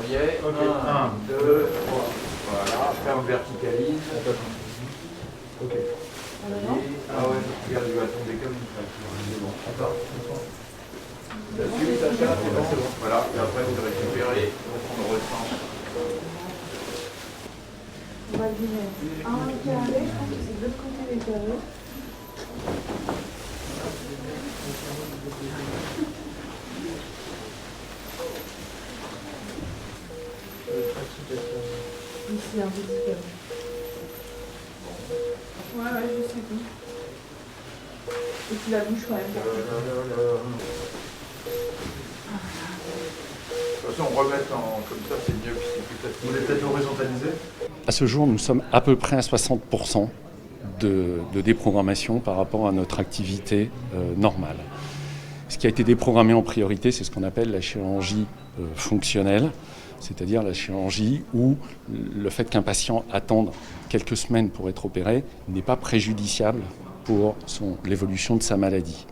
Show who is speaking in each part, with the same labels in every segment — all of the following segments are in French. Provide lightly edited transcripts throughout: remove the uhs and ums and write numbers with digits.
Speaker 1: y est.
Speaker 2: Okay.
Speaker 1: 1, 2, 3. Voilà, après on verticalise.
Speaker 2: Ok.
Speaker 1: Ah ouais, regarde, il va tomber comme une flèche. C'est bon. Attends. Ça suit, Sacha, c'est bon. Voilà, et après vous récupérez, on ressent.
Speaker 3: On va lui mettre un carré, je pense que c'est de l'autre côté des carrés. Ici, un peu différent. Ouais, je sais tout. Et puis la bouche quand même.
Speaker 1: De toute façon, on remet comme ça, c'est mieux, puis c'est plus facile.
Speaker 2: Vous voulez peut-être l'horizontaliser?
Speaker 4: À ce jour, nous sommes à peu près à 60% de déprogrammation par rapport à notre activité normale. Ce qui a été déprogrammé en priorité, c'est ce qu'on appelle la chirurgie fonctionnelle, c'est-à-dire la chirurgie où le fait qu'un patient attende quelques semaines pour être opéré n'est pas préjudiciable pour l'évolution de sa maladie.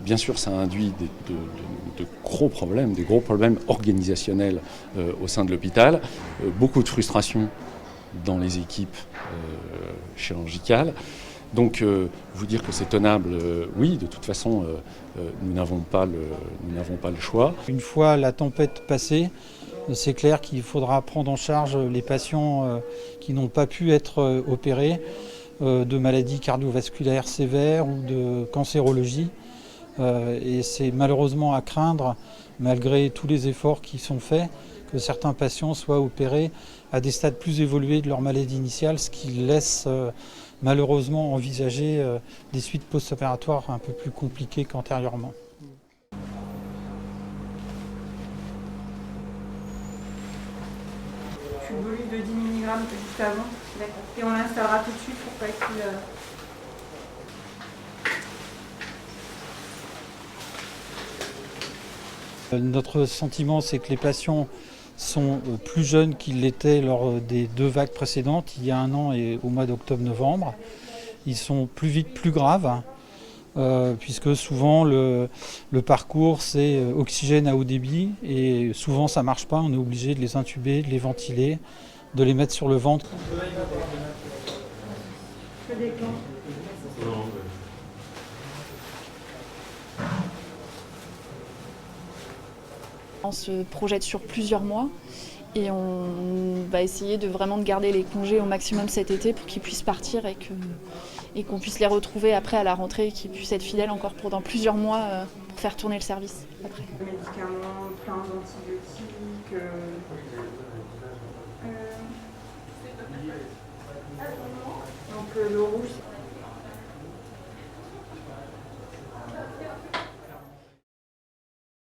Speaker 4: Bien sûr, ça induit de gros problèmes, des gros problèmes organisationnels au sein de l'hôpital, beaucoup de frustration dans les équipes chirurgicales. Donc, vous dire que c'est tenable, oui, de toute façon, nous n'avons pas le choix.
Speaker 5: Une fois la tempête passée, c'est clair qu'il faudra prendre en charge les patients qui n'ont pas pu être opérés de maladies cardiovasculaires sévères ou de cancérologie. Et c'est malheureusement à craindre, malgré tous les efforts qui sont faits, que certains patients soient opérés à des stades plus évolués de leur maladie initiale, ce qui laisse malheureusement envisager des suites post-opératoires un peu plus compliquées qu'antérieurement.
Speaker 3: Je suis bolus de 10 mg juste avant. D'accord. Et on l'installera tout de suite pour pas qu'il...
Speaker 5: Notre sentiment, c'est que les patients sont plus jeunes qu'ils l'étaient lors des 2 vagues précédentes, il y a 1 an et au mois d'octobre-novembre. Ils sont plus vite plus graves, puisque souvent le parcours c'est oxygène à haut débit et souvent ça ne marche pas, on est obligé de les intuber, de les ventiler, de les mettre sur le ventre.
Speaker 6: On se projette sur plusieurs mois et on va essayer de vraiment garder les congés au maximum cet été pour qu'ils puissent partir et qu'on puisse les retrouver après à la rentrée et qu'ils puissent être fidèles encore pendant plusieurs mois pour faire tourner le service après.
Speaker 3: Médicaments, plein d'antibiotiques. Donc le rouge.